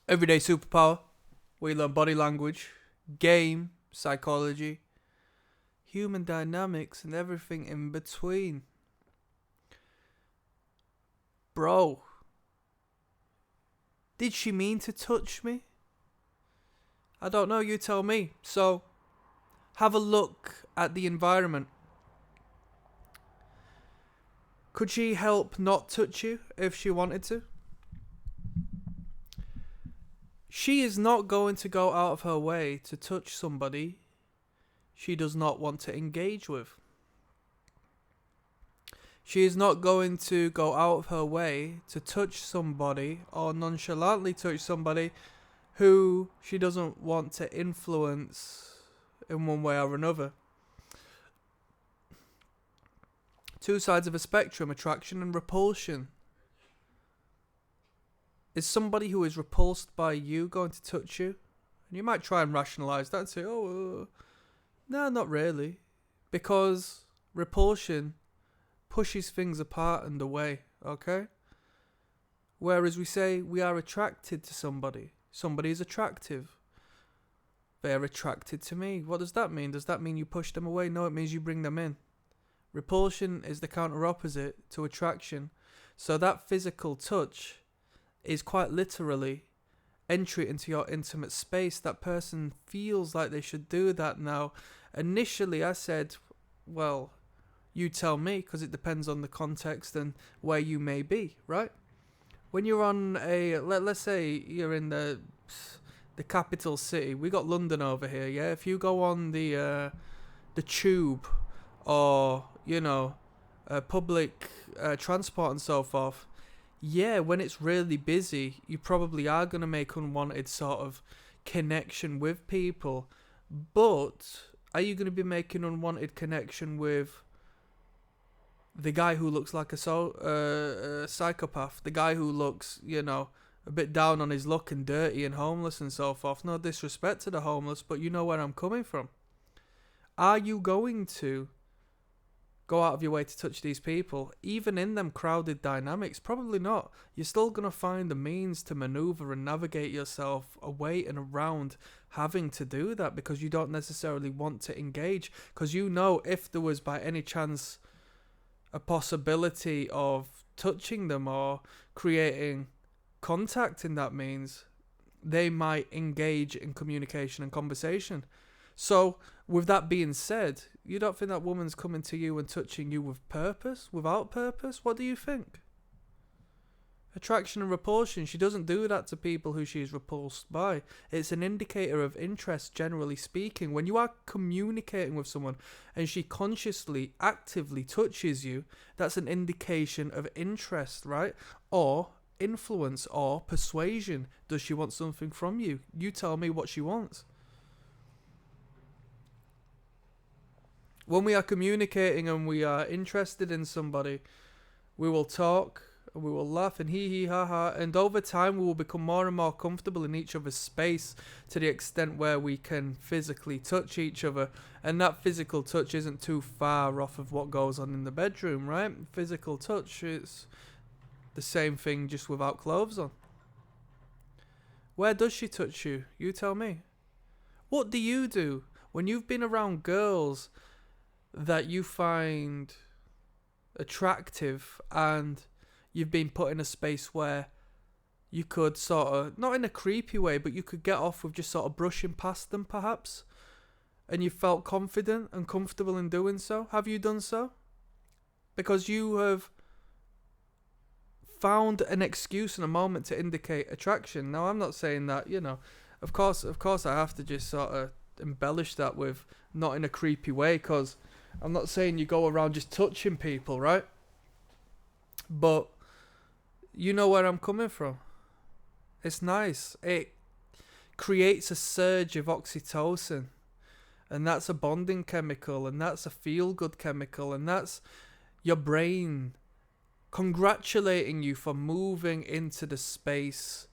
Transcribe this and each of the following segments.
Everyday superpower. We learn body language, game, psychology, human dynamics, and everything in between. Bro, did she mean to touch me? I don't know, you tell me. So, have a look at the environment. Could she help not touch you if she wanted to? She is not going to go out of her way to touch somebody she does not want to engage with. She is not going to go out of her way to touch somebody or nonchalantly touch somebody who she doesn't want to influence in one way or another. Two sides of a spectrum, attraction and repulsion. Is somebody who is repulsed by you going to touch you? And you might try and rationalise that and say, no, not really. Because repulsion pushes things apart and away, okay? Whereas we say we are attracted to somebody. Somebody is attractive. They are attracted to me. What does that mean? Does that mean you push them away? No, it means you bring them in. Repulsion is the counter opposite to attraction. So that physical touch is quite literally entry into your intimate space. That person feels like they should do that now. Initially, I said, well, you tell me, because it depends on the context and where you may be, right? When you're on let's say you're in the capital city. We got London over here, yeah? If you go on the tube or, public transport and so forth, yeah, when it's really busy, you probably are going to make unwanted sort of connection with people. But are you going to be making unwanted connection with the guy who looks like a psychopath? The guy who looks, a bit down on his luck and dirty and homeless and so forth? No disrespect to the homeless, but you know where I'm coming from. Are you going to go out of your way to touch these people, even in them crowded dynamics? Probably not. You're still going to find the means to maneuver and navigate yourself away and around having to do that, because you don't necessarily want to engage, because if there was by any chance a possibility of touching them or creating contact in that means, they might engage in communication and conversation. So, with that being said, you don't think that woman's coming to you and touching you with purpose, without purpose? What do you think? Attraction and repulsion, she doesn't do that to people who she is repulsed by. It's an indicator of interest, generally speaking. When you are communicating with someone and she consciously, actively touches you, that's an indication of interest, right? Or influence or persuasion. Does she want something from you? You tell me what she wants. When we are communicating and we are interested in somebody, we will talk and we will laugh and hee ha ha, and over time we will become more and more comfortable in each other's space to the extent where we can physically touch each other. And that physical touch isn't too far off of what goes on in the bedroom, right? Physical touch is the same thing, just without clothes on. Where does she touch you? You tell me. What do you do when you've been around girls that you find attractive and you've been put in a space where you could sort of, not in a creepy way, but you could get off with just sort of brushing past them perhaps, and you felt confident and comfortable in doing so? Have you done so? Because you have found an excuse and a moment to indicate attraction. Now, I'm not saying that, of course I have to just sort of embellish that with not in a creepy way, because I'm not saying you go around just touching people, right? But you know where I'm coming from. It's nice. It creates a surge of oxytocin, and that's a bonding chemical, and that's a feel-good chemical, and that's your brain congratulating you for moving into the space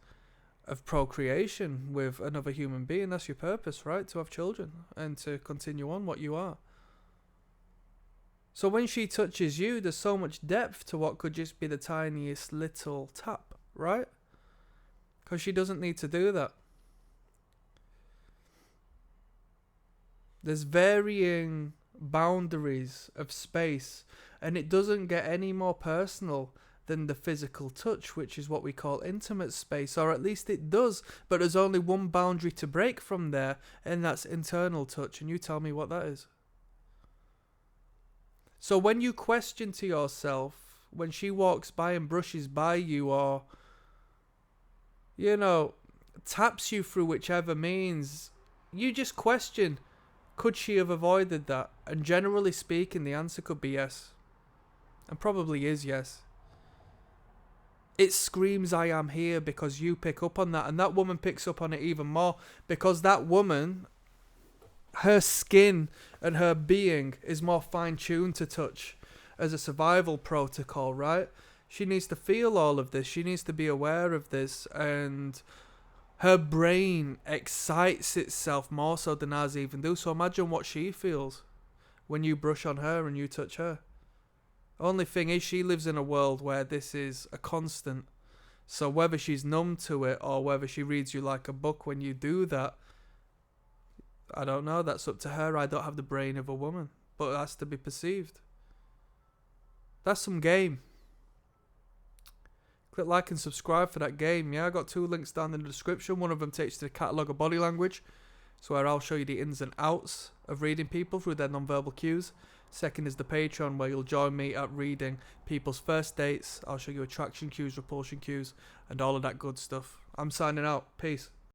of procreation with another human being. That's your purpose, right? To have children and to continue on what you are. So when she touches you, there's so much depth to what could just be the tiniest little tap, right? Because she doesn't need to do that. There's varying boundaries of space, and it doesn't get any more personal than the physical touch, which is what we call intimate space, or at least it does, but there's only one boundary to break from there, and that's internal touch, and you tell me what that is. So when you question to yourself, when she walks by and brushes by you, or, you know, taps you through whichever means, you just question, could she have avoided that? And generally speaking, the answer could be yes. And probably is yes. It screams, I am here, because you pick up on that. And that woman picks up on it even more, because that woman, her skin and her being is more fine-tuned to touch as a survival protocol, right? She needs to feel all of this. She needs to be aware of this. And her brain excites itself more so than ours even do. So imagine what she feels when you brush on her and you touch her. Only thing is, she lives in a world where this is a constant. So whether she's numb to it or whether she reads you like a book when you do that, I don't know. That's up to her. I don't have the brain of a woman, but it has to be perceived. That's some game. Click like and subscribe for that game. Yeah, I got 2 links down in the description. One of them takes you to the catalogue of body language, so where I'll show you the ins and outs of reading people through their non-verbal cues. Second is the Patreon, where you'll join me at reading people's first dates. I'll show you attraction cues, repulsion cues, and all of that good stuff. I'm signing out. Peace.